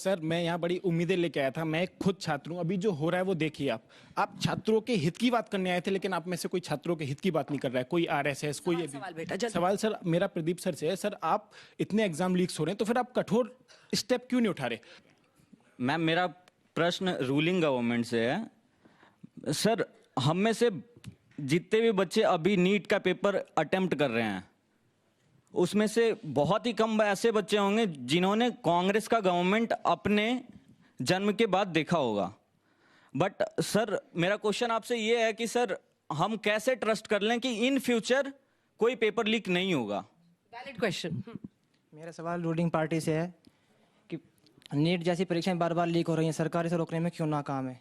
Sir मैं यहाँ बड़ी उम्मीदें लेके आया था, मैं खुद छात्र हूँ। अभी जो हो रहा है वो देखिए आप छात्रों के हित की बात करने आए थे, लेकिन आप में से कोई छात्रों के हित की बात नहीं कर रहा है, कोई आरएसएस, कोई सवाल सर मेरा प्रदीप सर से है। सर आप इतने एग्जाम लीक्स हो रहे हैं तो फिर आप कठोर स्टेप क्यों नहीं उठा रहे? मैम मेरा प्रश्न रूलिंग गवर्नमेंट से है। सर हम में से जितने भी बच्चे अभी नीट का पेपर अटेम्प्ट कर रहे हैं, उसमें से बहुत ही कम ऐसे बच्चे होंगे जिन्होंने कांग्रेस का गवर्नमेंट अपने जन्म के बाद देखा होगा। बट सर मेरा क्वेश्चन आपसे ये है कि सर हम कैसे ट्रस्ट कर लें कि इन फ्यूचर कोई पेपर लीक नहीं होगा? Valid question. मेरा सवाल रूलिंग पार्टी से है कि नीट जैसी परीक्षाएं बार बार लीक हो रही हैं, सरकार इसे रोकने में क्यों नाकाम है?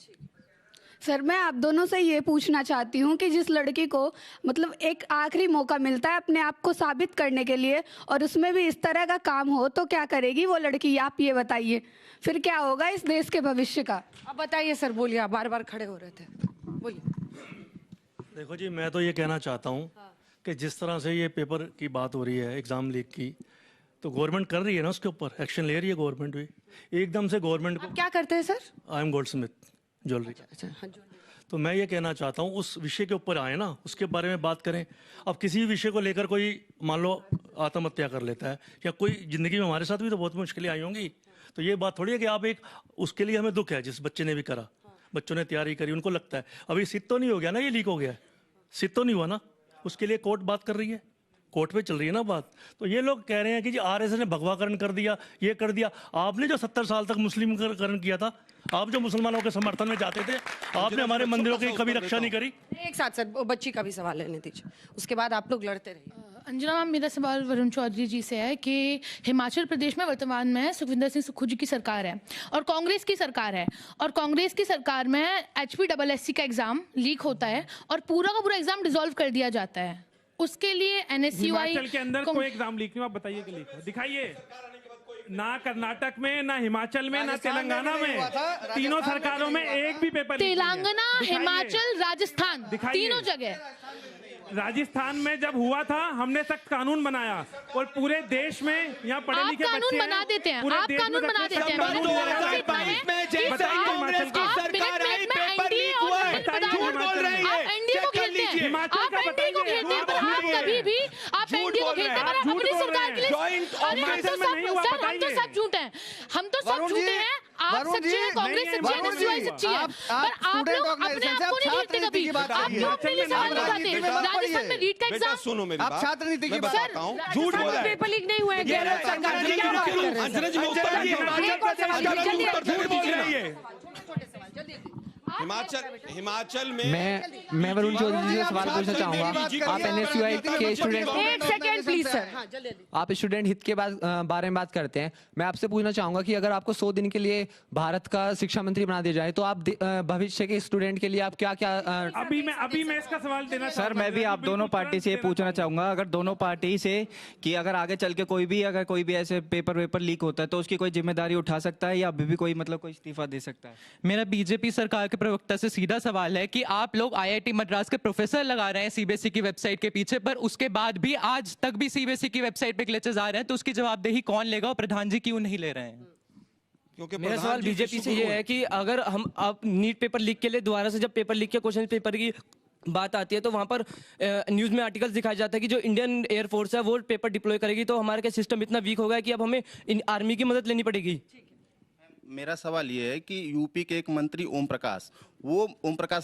सर मैं आप दोनों से ये पूछना चाहती हूँ कि जिस लड़की को मतलब एक आखिरी मौका मिलता है अपने आप को साबित करने के लिए और उसमें भी इस तरह का काम हो तो क्या करेगी वो लड़की? आप ये बताइए, फिर क्या होगा इस देश के भविष्य का? अब बताइए सर, बोलिए, आप बार बार खड़े हो रहे थे, बोलिए। देखो जी, मैं तो ये कहना चाहता हूँ कि जिस तरह से ये पेपर की बात हो रही है, एग्जाम लीक की, तो गवर्नमेंट कर रही है ना, उसके ऊपर एक्शन ले रही है गवर्नमेंट भी। एकदम से गवर्नमेंट को क्या करते हैं sir? I am gold Smith jewellery. तो मैं ये कहना चाहता हूँ उस विषय के ऊपर आए ना, उसके बारे में बात करें। अब किसी भी विषय को लेकर कोई मान लो आत्महत्या कर लेता है या कोई जिंदगी में, हमारे साथ भी तो बहुत मुश्किलें आई होंगी, तो ये बात थोड़ी है कि आप एक उसके लिए हमें दुख है जिस बच्चे ने भी करा, बच्चों ने तैयारी करी, उनको लगता है अभी सिद्ध तो नहीं हो गया ना, ये लीक हो गया है, सिद्ध तो नहीं हुआ ना, उसके लिए कोर्ट बात कर रही है, कोर्ट पे चल रही है ना बात। तो ये लोग कह रहे हैं कि जी आरएसएस ने भगवाकरण कर दिया, ये कर दिया। आपने जो 70 साल तक मुस्लिमकरण किया था, आप जो मुसलमानों के समर्थन में जाते थे, आपने हमारे मंदिरों की कभी रक्षा नहीं करी। एक साथ सर, वो बच्ची का भी सवाल लेने दीजिए, उसके बाद आप लोग लड़ते रहिए। अंजना मैम, मेरा सवाल वरुण चौधरी जी से है कि हिमाचल प्रदेश में वर्तमान में सुखविंदर सिंह सुक्खू जी की सरकार है और कांग्रेस की सरकार है, और कांग्रेस की सरकार में HPSSC का एग्जाम लीक होता है और पूरा का पूरा एग्जाम डिसॉल्व कर दिया जाता है। उसके लिए NSCUI हिमाचल के अंदर कोई एग्जाम लीक नहीं, आप बताइए कि लीक है, दिखाइए। ना कर्नाटक में, ना हिमाचल में, ना तेलंगाना में, तीनों सरकारों में एक भी पेपर लीक नहीं है। तेलंगाना, हिमाचल, राजस्थान, तीनों जगह। राजस्थान में जब हुआ था हमने सख्त कानून बनाया और पूरे देश में यहाँ पढ़े लिखे बच्चे कानून बना देते हैं, आप कानून बना देते हैं। कभी भी आप एनडीए को खेलते हैं, पर आप अपनी सरकार के लिए, सर हम तो सब झूठ हैं, हम तो सब झूठे हैं। आप सच्चे हैं, कांग्रेस सच्ची है, NSCUI सच्ची है, पर आप लोग अपने आप को नहीं देखते कभी। आप क्यों अपने लिए सवाल उठाते? राजस्थान में नीट का एग्जाम, सुनो मेरी बात, आप छात्र नीति की बात बताता हूँ, झूठ बोल रहा है। पेपर लीक नहीं हुए हैं, गैरत सरकार की क्या बात कर रहे हैं? अंजना जी हिमाचल में मैं वरुण चौधरी जी से सवाल पूछना चाहूंगा। आप NSCUI के स्टूडेंट, एक सेकंड प्लीज सर, आप स्टूडेंट हित के बारे में बात करते हैं। मैं आपसे पूछना चाहूंगा कि अगर आपको 100 दिन के लिए भारत का शिक्षा मंत्री बना दिया जाए तो आप भविष्य के स्टूडेंट के लिए आप क्या क्या अभी मैं इसका सवाल देना सर, मैं भी आप दोनों पार्टी से ये पूछना चाहूंगा, अगर दोनों पार्टी से कि अगर आगे चल के अगर कोई भी ऐसे पेपर लीक होता है तो उसकी कोई जिम्मेदारी उठा सकता है या अभी भी कोई कोई इस्तीफा दे सकता है? मेरा बीजेपी सरकार के प्रवक्ता से सीधा सवाल है कि आप लोग IIT मद्रास के प्रोफेसर लगा रहे हैं CBSE की वेबसाइट के पीछे, पर उसके बाद भी आज तक भी CBSE की वेबसाइट पे ग्लिचेस आ रहे हैं, तो उसकी जवाबदेही कौन लेगा और प्रधान जी क्यों नहीं ले रहे हैं? क्योंकि मेरा सवाल बीजेपी से ये है कि अगर हम अब नीट पेपर लीक के लिए दोबारा से जब पेपर लीक के क्वेश्चन पेपर की बात आती है तो वहां पर न्यूज में आर्टिकल्स दिखाया जाता है कि जो इंडियन एयरफोर्स है वो पेपर डिप्लॉय करेगी, तो हमारा क्या सिस्टम इतना वीक हो गया कि अब हमें आर्मी की मदद लेनी पड़ेगी। मेरा सवाल ये है कि यूपी के एक मंत्री ओम प्रकाश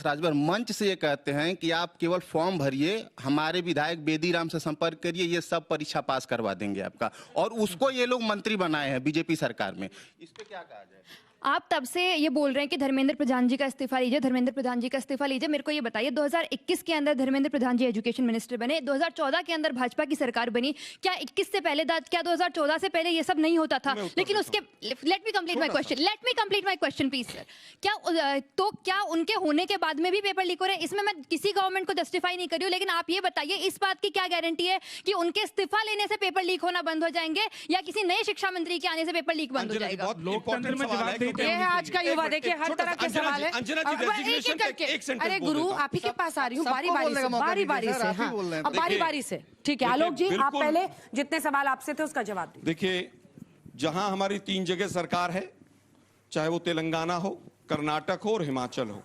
राजभर मंच से ये कहते हैं कि आप केवल फॉर्म भरिए, हमारे विधायक बेदीराम से संपर्क करिए, ये सब परीक्षा पास करवा देंगे आपका, और उसको ये लोग मंत्री बनाए हैं बीजेपी सरकार में। इस पे क्या कहा जाए? आप तब से ये बोल रहे हैं कि धर्मेंद्र प्रधान जी का इस्तीफा लीजिए, धर्मेंद्र प्रधान जी का इस्तीफा लीजिए। मेरे को ये बताइए, 2021 के अंदर धर्मेंद्र प्रधान जी एजुकेशन मिनिस्टर बने, 2014 के अंदर भाजपा की सरकार बनी। क्या 21 से पहले, क्या 2014 से पहले ये सब नहीं होता था? लेकिन उसके let me complete my question please sir. क्या उनके होने के बाद में भी पेपर लीक हो रहे हैं? इसमें मैं किसी गवर्नमेंट को जस्टिफाई नहीं कर रही हूँ, लेकिन आप ये बताइए इस बात की क्या गारंटी है कि उनके इस्तीफा लेने से पेपर लीक होना बंद हो जाएंगे या किसी नए शिक्षा मंत्री के आने से पेपर लीक बंद हो जाएगा? लोकतंत्र में जवाब ये है आज का युवा, देखिए हर तरह के सवाल है। अरे गुरु, आप ही के पास आ रही हूँ बारी बारी से। हाँ, अब बारी से, ठीक है। आलोक जी, आप पहले जितने सवाल आपसे थे उसका जवाब दीजिए। देखिए, जहां हमारी 3 जगह सरकार है चाहे वो तेलंगाना हो, कर्नाटक हो और हिमाचल हो।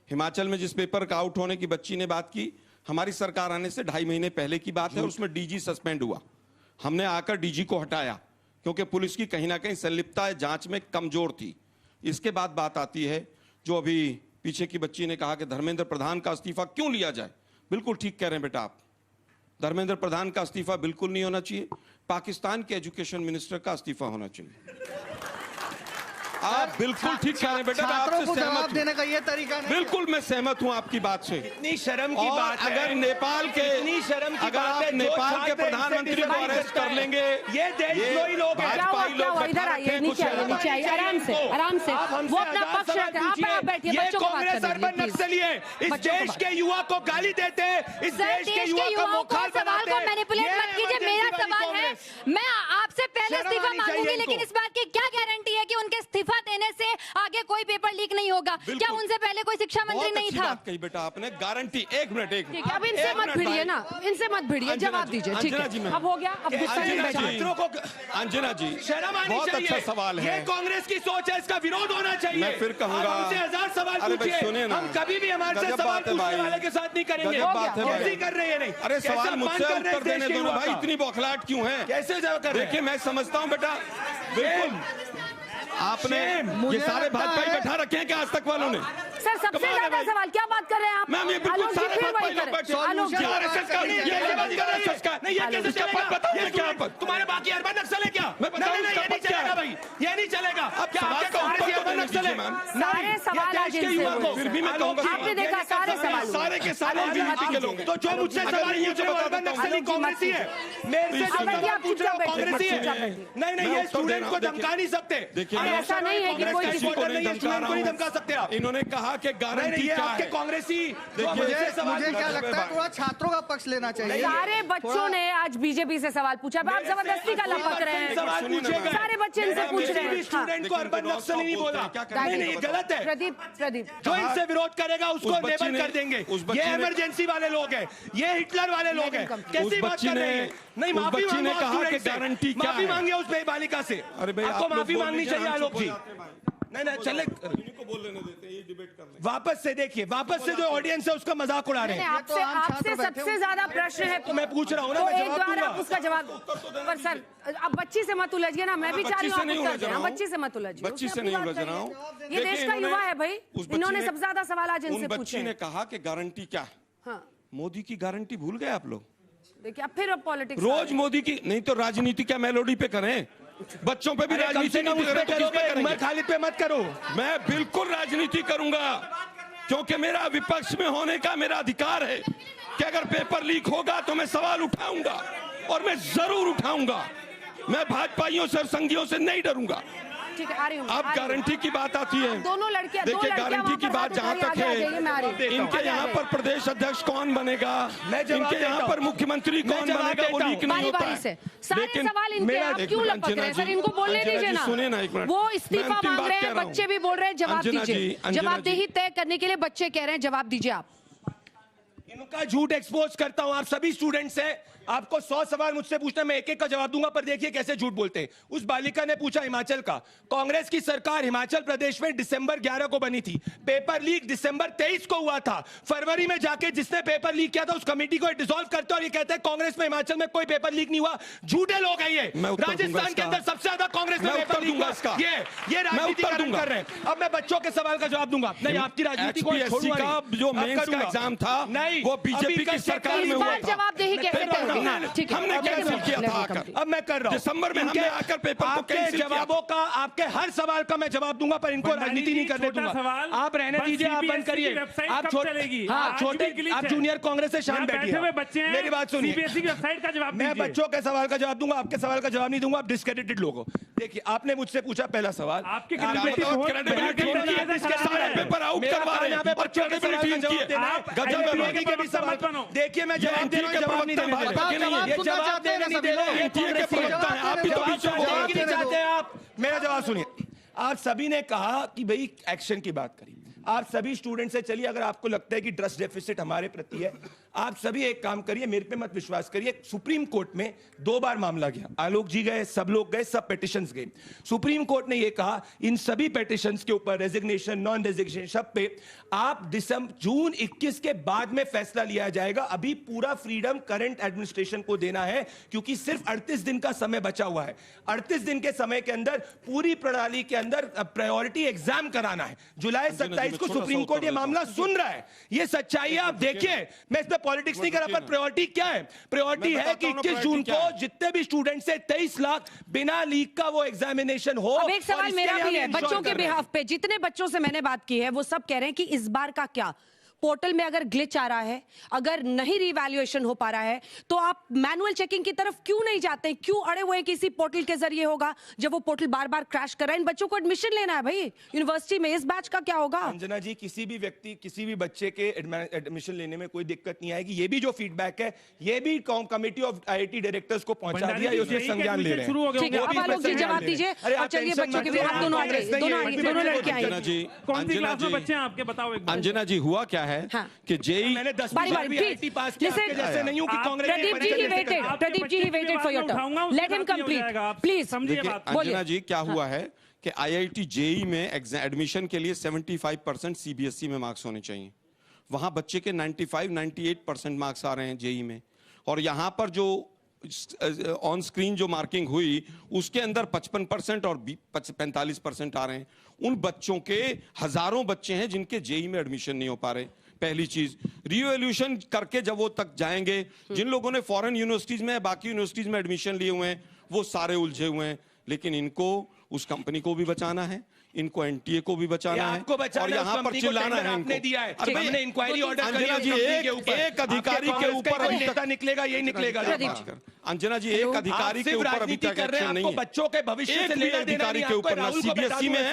हिमाचल में जिस पेपर का आउट होने की बच्ची ने बात की, हमारी सरकार आने से 2.5 महीने पहले की बात है, और उसमें डीजी सस्पेंड हुआ। हमने आकर डीजी को हटाया क्योंकि पुलिस की कहीं ना कहीं संलिप्तता जांच में कमजोर थी। इसके बाद बात आती है जो अभी पीछे की बच्ची ने कहा कि धर्मेंद्र प्रधान का इस्तीफा क्यों लिया जाए। बिल्कुल ठीक कह रहे हैं बेटा आप, धर्मेंद्र प्रधान का इस्तीफा बिल्कुल नहीं होना चाहिए, पाकिस्तान के एजुकेशन मिनिस्टर का इस्तीफा होना चाहिए। आप बिल्कुल ठीक कह रहे हैं बेटा, मैं आपसे सहमत देने का ये तरीका हूं। बिल्कुल मैं सहमत हूं आपकी बात से। इतनी शर्म की बात है, अगर नेपाल के अगर आप नेपाल के प्रधानमंत्री को अरेस्ट कर लेंगे, ये देशद्रोही लोग हैं। भाजपाई लोग इधर आइए, नीचे आइए, नीचे आइए, आराम से, आराम से। वो अपना पक्ष रखें, आप बैठिए, बच्चों को बात कांग्रेस करने अर्बन दीजिए, नक्सली है, इस देश के युवा को गाली देते हैं, इस देश के युवा को मुखार सवाल को मैनिपुलेट मत कीजिए। मेरा सवाल है, मैं आपसे पहले इस्तीफा मांगूंगी, लेकिन इस बात की क्या गारंटी है कि उनके इस्तीफा देने से आगे कोई पेपर लीक नहीं होगा? क्या उनसे पहले कोई शिक्षा मंत्री नहीं था? बात कही बेटा आपने, गारंटी। एक मिनट ठीक है, अब इनसे मत भिड़िए ना, इनसे मत भिड़िए, जवाब दीजिए। ठीक है, अब हो गया, अब गुस्सा नहीं बैठा। छात्रों को अंजना जी, शर्म आनी बहुत चाहिए। अच्छा सवाल है। ये कांग्रेस की सोच है, इसका विरोध होना चाहिए। मैं फिर कहूंगा, आप हमसे 1000 सवाल पूछिए, हम कभी भी हमारे से सवाल पूछने वाले के साथ नहीं करेंगे। कैसी कर रहे हैं? नहीं, अरे सवाल मुझसे उत्तर देने दो ना भाई, इतनी बौखलाहट क्यों है? कैसे जवाब कर रहे हैं? देखिए मैं समझता हूं बेटा, बिल्कुल आपने ये सारे भाजपाई बैठा रखे हैं क्या आज तक वालों ने? सर सबसे ज्यादा सवाल क्या बात कर रहे हैं आप? मैम ये बिल्कुल सारे भाजपाई लोग बैठे हैं। आलोक जी, आरएसएस का ये आरएसएस का नहीं, ये कैसे चलेगा? बताओ मैं क्या पद? तुम्हारे बाकी अर्बन नक्सल है क्या? मैं बताऊं नहीं, इसका ये नहीं पद क्या चलेगा है? भाई, ये नहीं चलेगा। अब क्या सवाल आपके का उत्तर सारे तो अर्बन देने नक्सल है? दीजिए, मैम। सारे सवाल आज के युवा को फिर भी मैं कहूंगा आपने देखा सारे सवाल सारे के सारे एलजीबीटी के लोग हैं। तो जो मुझसे सवाल पूछ रहे हो अर्बन नक्सली कांग्रेसी है, मेरे से जो सवाल पूछ रहे हो कांग्रेसी है। नहीं, ये स्टूडेंट को धमका नहीं सकते। देखिए ऐसा नहीं है कि कोई किसी को नहीं धमका रहा नहीं धमका सकते आप। हूं। इन्होंने कहा कि गारंटी ये क्या आपके है? कांग्रेसी मुझे क्या लगता है थोड़ा छात्रों का पक्ष लेना चाहिए। सारे बच्चों ने आज बीजेपी से सवाल पूछा, आप जबरदस्ती का लपक रहे हैं। सवाल पूछे गए। सारे बच्चे इनसे पूछ रहे हैं। स्टूडेंट को अर्बन नक्सली नहीं बोला। नहीं, ये गलत है। प्रदीप जो इनसे विरोध करेगा उसको लेबल कर देंगे। ये इमरजेंसी वाले लोग हैं, ये हिटलर वाले लोग हैं। कैसी बात कर रहे हैं? नहीं, माफी मांगो कहा कि गारंटी क्या माफी है? मांगे उस बालिका से। अरे भाई आपको माफी मांगनी चाहिए आलोक जी। नहीं, चले इनको बोल लेने देते हैं, ये डिबेट कर लें। वापस से देखिए, वापस से जो ऑडियंस है उसका मजाक उड़ा रहे हैं। आपसे सबसे ज्यादा प्रश्न है तो मैं पूछ रहा हूँ ना, तो मैं एक जवाब बार दूंगा। आप उसका जवाब। पर सर अब बच्ची से मत उलझिए ना, मैं भी चाह रही हूँ आप उत्तर दें। बच्ची से मत उलझिए, बच्ची से नहीं उलझ रहा हूँ। ये देश का युवा है भाई, इन्होंने सबसे ज्यादा सवाल आज इनसे पूछे। बच्ची ने कहा कि गारंटी क्या है? हाँ, मोदी की गारंटी भूल गए आप लोग? देखिए अब फिर पॉलिटिक्स रोज मोदी की नहीं तो राजनीति क्या मेलोडी पे करें? बच्चों पे भी राजनीति नहीं करें। मैं खालिद पे मत करो। मैं बिल्कुल राजनीति करूंगा क्योंकि मेरा विपक्ष में होने का मेरा अधिकार है कि अगर पेपर लीक होगा तो मैं सवाल उठाऊंगा और मैं जरूर उठाऊंगा। मैं भाजपाइयों से और संघियों से नहीं डरूंगा। ठीक है, आ रही हूँ। अब गारंटी की बात आती है। दोनों लड़कियां, देखिए गारंटी की बात जहाँ तक है, इनके यहाँ पर प्रदेश अध्यक्ष कौन बनेगा, इनके यहाँ पर मुख्यमंत्री कौन बनेगा वो लीक नहीं होता है। सारे सवाल इनके, आप क्यों लपक रहे हैं सर? इनको बोलने दीजिए ना। सुनिए ना एक मिनट, वो इस्तीफा मांग रहे हैं, बच्चे भी बोल रहे हैं जवाब दीजिए। जवाबदेही तय करने के लिए बच्चे कह रहे हैं जवाब दीजिए आप। इनका झूठ एक्सपोज करता हूं। आप सभी स्टूडेंट्स हैं, आपको 100 सवाल मुझसे पूछना, मैं एक एक का जवाब दूंगा, पर देखिए कैसे झूठ बोलते हैं। उस बालिका ने पूछा हिमाचल का, कांग्रेस की सरकार हिमाचल प्रदेश में दिसंबर 11 को बनी थी, पेपर लीक दिसंबर 23 को हुआ था। फरवरी में जाके जिसने पेपर लीक किया था उस कमेटी को डिसॉल्व करते और ये कहते हैं कांग्रेस में हिमाचल में कोई पेपर लीक नहीं हुआ। झूठे लोग हैं ये। राजस्थान के अंदर सबसे ज्यादा कांग्रेस में पेपर लीक हुआ। ये राजनीति कर रहे हैं। अब मैं बच्चों के सवाल का जवाब दूंगा। नहीं, आपकी राजनीति को छोड़ूंगा। जो मेंस का एग्जाम था नहीं, वो बीजेपी की सरकार में हुआ था। जवाबदेही कैसे तय होगी? हाँ, ठीक है। हमने कैंसिल किया था आकर। अब मैं कर रहा हूं। दिसंबर में हमने आकर पेपर को आपके कैंसिल किया। जवाबों का, आपके हर सवाल का मैं जवाब दूंगा, पर इनको राजनीति नहीं करने दूंगा। आप रहने दीजिए, आप बंद करिए। आप छोटे, आप जूनियर कांग्रेस से शाम बैठिए। मेरी बात सुनिए, सीबीएसई की वेबसाइट का जवाब मैं बच्चों के सवाल का जवाब दूंगा, आपके सवाल का जवाब नहीं दूंगा। आप डिस्क्रेडिटेड लोग हो। देखिए, आपने मुझसे पूछा पहला सवाल, आपके पेपर आउट करवा रहे हैं बच्चों के देखिए, मैं जवाब देने का जवाब नहीं देने दे रहे। ये जवाब देने नहीं दे रहे। आप भी तो बीच में बोल नहीं चाहते हैं आप। मेरा जवाब सुनिए। आप सभी ने कहा कि भाई एक्शन की बात करिए। आप सभी स्टूडेंट से चलिए, अगर आपको लगता है कि ट्रस्ट डेफिसिट हमारे प्रति है, आप सभी एक काम करिए, मेरे पे मत विश्वास करिए, सुप्रीम कोर्ट में 2 बार मामला गया, आलोक जी गए, सब लोग गए, सब पिटिशंस गए। सुप्रीम कोर्ट ने यह कहा इन सभी पिटिशंस के ऊपर, रेजिग्नेशन, नॉन रेजिग्नेशन, सब पे आप जून 21 के बाद में फैसला लिया जाएगा। अभी पूरा फ्रीडम करंट एडमिनिस्ट्रेशन को देना है, क्योंकि सिर्फ 38 दिन का समय बचा हुआ है। 38 दिन के समय के अंदर पूरी प्रणाली के अंदर प्रायोरिटी एग्जाम कराना है। जुलाई 27 को सुप्रीम कोर्ट ये मामला सुन रहा है। ये सच्चाई है, आप देखिए, मैं इसमें पॉलिटिक्स नहीं कर रहा, पर प्रायोरिटी क्या है? प्रायोरिटी है कि 21 जून को जितने भी स्टूडेंट से 23 लाख बिना लीक का वो एग्जामिनेशन हो। अब एक सवाल मेरा भी है, बच्चों के बिहाफ पे जितने बच्चों से मैंने बात की है वो सब कह रहे हैं कि इस बार का क्या पोर्टल में अगर ग्लिच आ रहा है, अगर नहीं रिवैल्यूएशन हो पा रहा है, तो आप मैनुअल चेकिंग की तरफ क्यों नहीं जाते? क्यों अड़े हुए किसी पोर्टल के जरिए होगा जब वो पोर्टल बार बार क्रैश कर रहा है? इन बच्चों को एडमिशन लेना है भाई यूनिवर्सिटी में, इस बैच का क्या होगा? अंजना जी, किसी भी व्यक्ति, किसी भी बच्चे के एडमिशन लेने में कोई दिक्कत नहीं आएगी। ये भी जो फीडबैक है, ये भी कमेटी ऑफ IIT डायरेक्टर्स को पहुंचा दिया, उससे संज्ञान ले रहे हैं। ठीक है, अब आलोक जी जवाब दीजिए। और चलिए बच्चों के भी आप दोनों आगे, दोनों लड़के आए। कौन सी क्लास में बच्चे हैं आपके, बताओ एक बार। अंजना जी, हुआ क्या है कि जेई मैंने 10 बार भी IIT पास किया, आपके जैसे नहीं हूं कि Congress. Pradeep ji he waited for your turn, let him complete please. Anjana ji, क्या हुआ है कि IIT जेई में एडमिशन के लिए 75% CBSE में मार्क्स होने चाहिए। वहां बच्चे के 95-98% मार्क्स आ रहे हैं जेई में, और यहां पर जो ऑन स्क्रीन जो मार्किंग हुई उसके अंदर 55% और 45% आ रहे हैं। उन बच्चों के हजारों बच्चे हैं जिनके जेई में एडमिशन नहीं हो पा रहे। पहली चीज, रिवैल्यूएशन करके जब वो तक जाएंगे, जिन लोगों ने फॉरेन यूनिवर्सिटीज में, बाकी यूनिवर्सिटीज में एडमिशन लिए हुए हैं, वो सारे उलझे हुए हैं। लेकिन इनको उस कंपनी को भी बचाना है, इनको NTA को भी बचाना है, और यहाँ पर चिल्लाना है आपने दिया है। अरे हमने इंक्वायरी ऑर्डर अंजना जी, एक अधिकारी के ऊपर नेता निकलेगा, यही निकलेगा। अंजना जी, एक अधिकारी के ऊपर अभी तक एक्शन नहीं है। बच्चों के भविष्य से लेना देना अधिकारी के ऊपर ना CBSE में है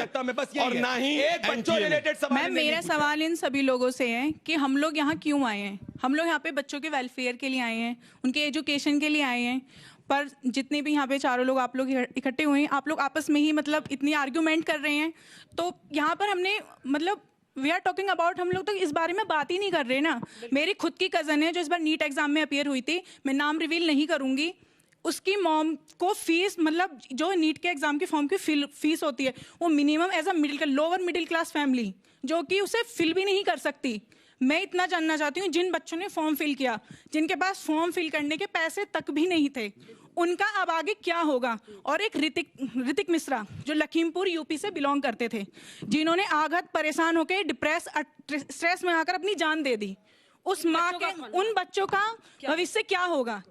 और ना ही बच्चों रिलेटेड सवाल। मैम, मेरा सवाल इन सभी लोगों से है कि हम लोग यहाँ क्यों आए हैं? हम लोग यहाँ पे बच्चों के वेलफेयर के लिए आए हैं, उनके एजुकेशन के लिए आए हैं। पर जितने भी यहाँ पे चारों लोग आप लोग इकट्ठे हुए हैं, आप लोग आपस में ही मतलब इतनी आर्ग्यूमेंट कर रहे हैं। तो यहाँ पर हमने मतलब वी आर टॉकिंग अबाउट, हम लोग तो इस बारे में बात ही नहीं कर रहे ना। मेरी खुद की कज़न है जो इस बार नीट एग्जाम में अपीयर हुई थी, मैं नाम रिवील नहीं करूँगी। उसकी मॉम को फीस, मतलब जो नीट के एग्जाम की फॉर्म की फीस होती है, वो minimum as a lower middle class family जो कि उसे फिल भी नहीं कर सकती। मैं इतना जानना चाहती हूँ, जिन बच्चों ने फॉर्म फिल किया, जिनके पास फॉर्म फिल करने के पैसे तक भी नहीं थे, उनका अब आगे क्या होगा? और एक ऋतिक मिश्रा जो लखीमपुर यूपी से बिलोंग करते थे, जिन्होंने आघात परेशान होकर डिप्रेस स्ट्रेस में आकर अपनी जान दे दी, उस माँ के, उन बच्चों का भविष्य क्या होगा?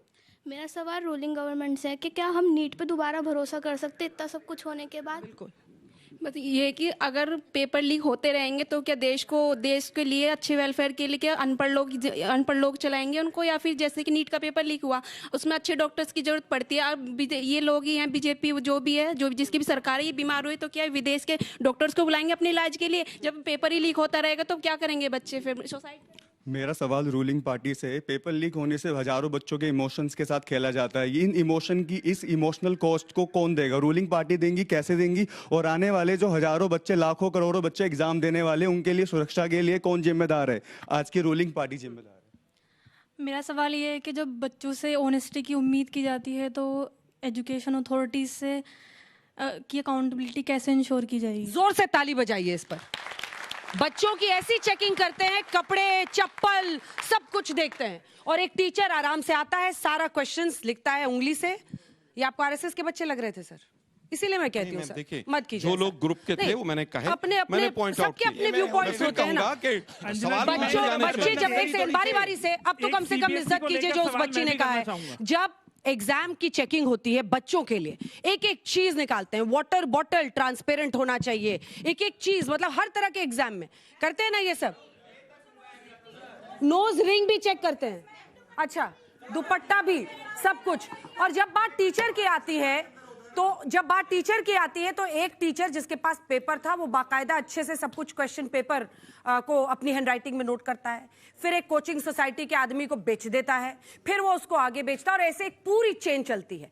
मेरा सवाल रूलिंग गवर्नमेंट से है कि क्या हम नीट पे दोबारा भरोसा कर सकते इतना सब कुछ होने के बाद? बिल्कुल। बस ये कि अगर पेपर लीक होते रहेंगे तो क्या देश के लिए अच्छे वेलफेयर के लिए क्या अनपढ़ लोग चलाएंगे उनको, या फिर जैसे कि नीट का पेपर लीक हुआ उसमें अच्छे डॉक्टर्स की जरूरत पड़ती है। अब ये लोग ही हैं, बीजेपी जो भी है, जो जिसकी भी सरकार है, ये बीमार हुई तो क्या विदेश के डॉक्टर्स को बुलाएंगे अपने इलाज के लिए? जब पेपर ही लीक होता रहेगा तो क्या करेंगे बच्चे फिर सोसाइटी? मेरा सवाल रूलिंग पार्टी से, पेपर लीक होने से हजारों बच्चों के इमोशंस के साथ खेला जाता है। इन इमोशन की, इस इमोशनल कॉस्ट को कौन देगा? रूलिंग पार्टी देंगी, कैसे देंगी? और आने वाले जो हजारों बच्चे, लाखों करोड़ों बच्चे एग्जाम देने वाले, उनके लिए सुरक्षा के लिए कौन जिम्मेदार है? आज की रूलिंग पार्टी जिम्मेदार है। मेरा सवाल ये है कि जब बच्चों से ऑनेस्टी की उम्मीद की जाती है तो एजुकेशन अथॉरिटीज से की अकाउंटेबिलिटी कैसे इंश्योर की जाएगी? जोर से ताली बजाइए इस पर। बच्चों की ऐसी चेकिंग करते हैं, कपड़े, चप्पल, सब कुछ देखते हैं, और एक टीचर आराम से आता है, सारा क्वेश्चंस लिखता है उंगली से। ये आपको RSS के बच्चे लग रहे थे सर, इसीलिए मैं कहती हूँ सर मत कीजिए। जो लोग ग्रुप के थे वो मैंने कहा, अपने सबके अपने व्यू पॉइंट्स होते हैं ना। बच्चे जब एक सेकंड बारी से, अब तो कम से कम इज्जत कीजिए जो उस बच्ची ने कहा है। जब एग्जाम की चेकिंग होती है बच्चों के लिए, एक एक चीज निकालते हैं, वाटर बॉटल ट्रांसपेरेंट होना चाहिए, एक एक चीज, मतलब हर तरह के एग्जाम में करते हैं ना ये सब। नोज रिंग भी चेक करते हैं, अच्छा दुपट्टा भी, सब कुछ। और जब बात टीचर की आती है तो एक टीचर जिसके पास पेपर था वो बाकायदा अच्छे से सब कुछ क्वेश्चन पेपर को अपनी हैंडराइटिंग में नोट करता है, फिर एक कोचिंग सोसाइटी के आदमी को बेच देता है, फिर वो उसको आगे बेचता है, और ऐसे एक पूरी चेन चलती है।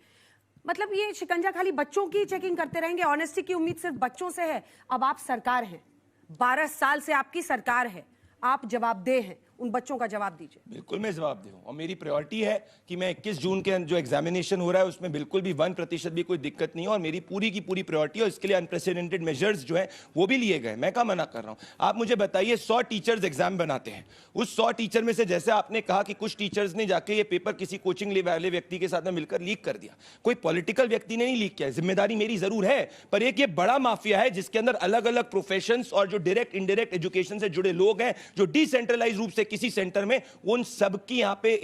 मतलब ये शिकंजा खाली बच्चों की चेकिंग करते रहेंगे, ऑनेस्टी की उम्मीद सिर्फ बच्चों से है। अब आप सरकार हैं, 12 साल से आपकी सरकार है, आप जवाबदेह हैं, उन बच्चों का जवाब दीजिए। बिल्कुल मैं जवाब दूं, और मेरी प्रायोरिटी है कि मैं 21 जून के जो एग्जामिनेशन हो रहा है उसमें बिल्कुल भी 1% भी कोई दिक्कत नहीं है, और मेरी पूरी की पूरी प्रायोरिटी है, और इसके लिए अनप्रेसिडेंटेड मेजर्स जो है वो भी लिए गए। मैं क्या मना कर रहा हूं? आप मुझे बताइए 100 टीचर्स एग्जाम बनाते हैं, उस 100 टीचर में से जैसे आपने कहा कि कुछ टीचर्स ने जाके ये पेपर किसी कोचिंग वाले व्यक्ति के साथ में मिलकर लीक कर दिया, कोई पॉलिटिकल व्यक्ति ने नहीं लीक किया, जिम्मेदारी मेरी जरूर है, पर एक ये बड़ा माफिया है जिसके अंदर अलग अलग प्रोफेशंस और जो डायरेक्ट इंडायरेक्ट एजुकेशन से जुड़े लोग हैं, जो डिसेंट्रलाइज रूप से किसी सेंटर में, उन सबकी यहां पे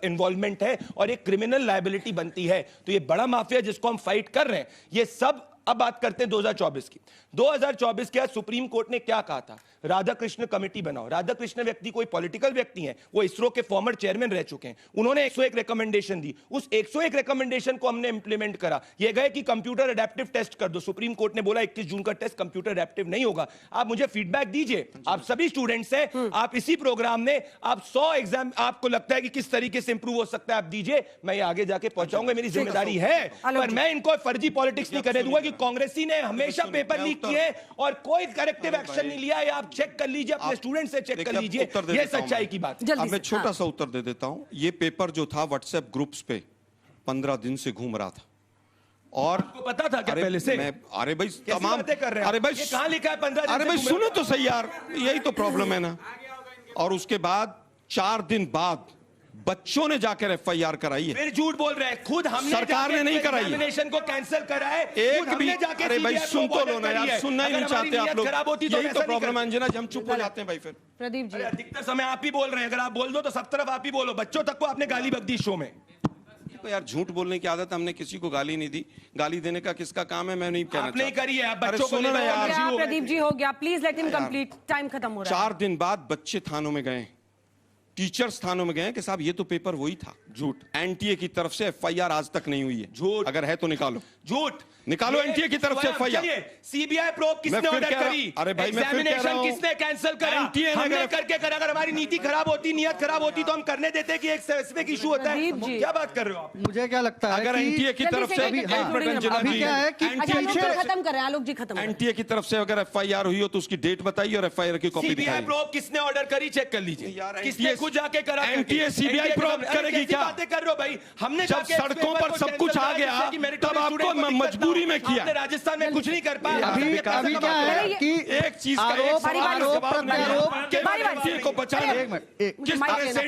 इन्वॉल्वमेंट है और एक क्रिमिनल लायबिलिटी बनती है। तो ये बड़ा माफिया जिसको हम फाइट कर रहे हैं, ये सब। अब बात करते हैं 2024 की। 2024 के बाद सुप्रीम कोर्ट ने क्या कहा था? राधाकृष्ण कमेटी बनाओ। राधाकृष्ण व्यक्ति कोई पॉलिटिकल व्यक्ति हैं, वो इसरो के फॉर्मर चेयरमैन रह चुके हैं। उन्होंने 101 रिकमेंडेशन दी, उस 101 रिकमेंडेशन को हमने इंप्लीमेंट करा। ये गए कि कंप्यूटर अडेप्टिव टेस्ट कर दो, सुप्रीम कोर्ट ने बोला 21 जून का टेस्ट कंप्यूटर अडेप्टिव नहीं होगा। आप मुझे फीडबैक दीजिए, आप सभी स्टूडेंट्स हैं, आप इसी प्रोग्राम में आप 100 एग्जाम आपको लगता है कि किस तरीके से इंप्रूव हो सकता है, आप दीजिए, मैं ये आगे जाके पहुंचाऊंगा, मेरी जिम्मेदारी है। पर मैं इनको फर्जी पॉलिटिक्स नहीं करने दूंगा कि कांग्रेसी ने हमेशा पेपर लीक किए और कोई करेक्टिव एक्शन नहीं लिया। ये आप चेक कर लीजिए, अपने स्टूडेंट से चेक कर लीजिए, ये सच्चाई की बात है। अब मैं छोटा सा उत्तर दे देता हूं। ये पेपर जो था व्हाट्सएप ग्रुप्स पे 15 दिन से घूम रहा था, और आपको पता था क्या पहले से? अरे भाई तमाम कर रहे हैं, अरे भाई ये कहां लिखा है 15 दिन? अरे भाई सुनो तो सही यार, यही तो प्रॉब्लम है ना। और उसके बाद 4 दिन बाद बच्चों ने जाकर FIR कराई है। फिर झूठ बोल रहे हैं, खुद हमने सरकार ने नहीं कराई, एग्जामिनेशन को कैंसिल करा है। एक भी अरे भाई सुन तो लो ना यार, सुनना ही नहीं चाहते आप लोग, यही तो प्रॉब्लम है अंजना, हम चुप हो जाते हैं भाई। फिर प्रदीप जी, अधिकतर समय आप ही बोल रहे हैं, अगर आप बोल दो तो सब तरफ आप ही बोलो। बच्चों तक को आपने गाली बक दी शो में। तो यार झूठ बोलने की आदत, हमने किसी को गाली नहीं दी, गाली देने का किसका काम है मैं नहीं कहना आपने चाहता। करी है, आप बच्चों को ना यार, प्रदीप जी हो गया, please let him complete, time खत्म हो रहा है। 4 दिन बाद बच्चे थानों में गए, टीचर्स थानों में गए कि साहब ये तो पेपर वही था। झूठ। एनटीए की तरफ से FIR आज तक नहीं हुई है। झूठ। अगर है तो निकालो, झूठ निकालो एनटीए की तरफ से FIR। सीबीआई प्रोब किसने ऑर्डर करी? अरे भाई मैं फिर कह रहा हूं, किसने कैंसिल करा? हमने करके करा। अगर हमारी नीति खराब होती, नियत खराब होती तो हम करने देते कि एक स्पेसिफिक इशू होता है। क्या बात कर रहे हो आप? मुझे क्या लगता है अगर एनटीए की तरफ से अभी क्या है कि खत्म करें, आलोक जी खत्म। एनटीए की तरफ से अगर FIR हुई हो तो उसकी डेट बताइए और FIR की कॉपी सीबीआई प्रोब किसने ऑर्डर करी? चेक कर लीजिए, किसने खुद जाके करा? एनटीए सीबीआई प्रोब करेगी क्या? बातें कर रहे हो भाई? हमने जब सड़कों पर सब कुछ आ गया तब आपको मजबूरी में किया। राजस्थान में कुछ नहीं कर पाया। अभी क्या है कि एक चीज का को बचाने किस तरह से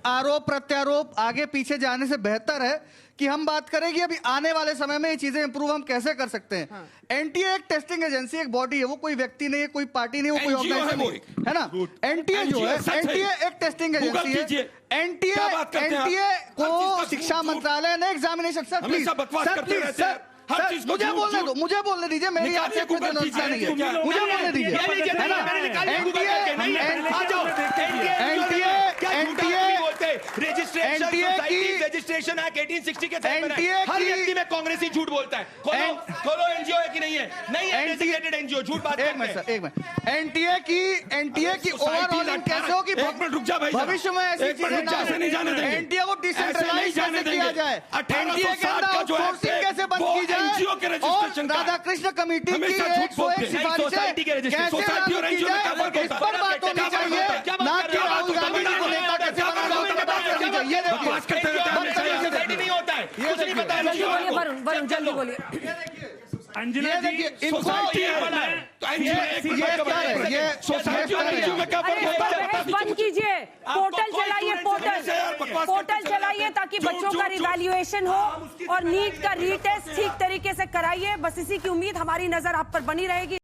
आरोप प्रत्यारोप आगे पीछे जाने से बेहतर है कि हम बात करें कि अभी आने वाले समय में ये चीजें इंप्रूव हम कैसे कर सकते हैं। एनटीए एक टेस्टिंग एजेंसी, एक बॉडी है, वो कोई व्यक्ति नहीं है, कोई पार्टी नहीं, वो कोई ऑर्गेनाइजेशन नहीं है ना। एनटीए जो है, एनटीए एक टेस्टिंग एजेंसी है। एनटीए को शिक्षा मंत्रालय ने एग्जामिनेशन सर प्लीज मुझे बोलने दीजिए, मेरी आपसे कोई जनता नहीं है, मुझे बोलने दीजिए, है ना। रजिस्ट्रेशन एक्ट 1860 के तहत हर व्यक्ति में कांग्रेसी झूठ बोलता है। खोलो एनजीओ है कि नहीं है? नहीं है डेजिग्नेटेड एनजीओ, झूठ बात करते हैं। एक मिनट, एनटीए की ओवरऑल कैसे हो कि भविष्य में ऐसी चीजें नहीं जाने देंगे। एनटीए को डिसेंट्रलाइज कैसे किया जाए, एनटीए के अंदर आउटसोर्सिंग कैसे बंद की जाए, और राधाकृष्ण कमेटी की 101 सिफारिशें कैसे लागू की जाए, इस पर बात होनी चाहिए, ना कि राहुल गांधी जी को नेता कैसे बनाना होता है, बात करनी चाहिए। नहीं होता है, कुछ नहीं पता है। वरुण जल्दी बोलिए। अंजना जी, बंद कीजिए, पोर्टल चलाइए, पोर्टल चलाइए ताकि बच्चों का रिवैल्यूएशन हो और नीट का रीटेस्ट ठीक तरीके से कराइए। बस इसी की उम्मीद, हमारी नजर आप पर बनी रहेगी।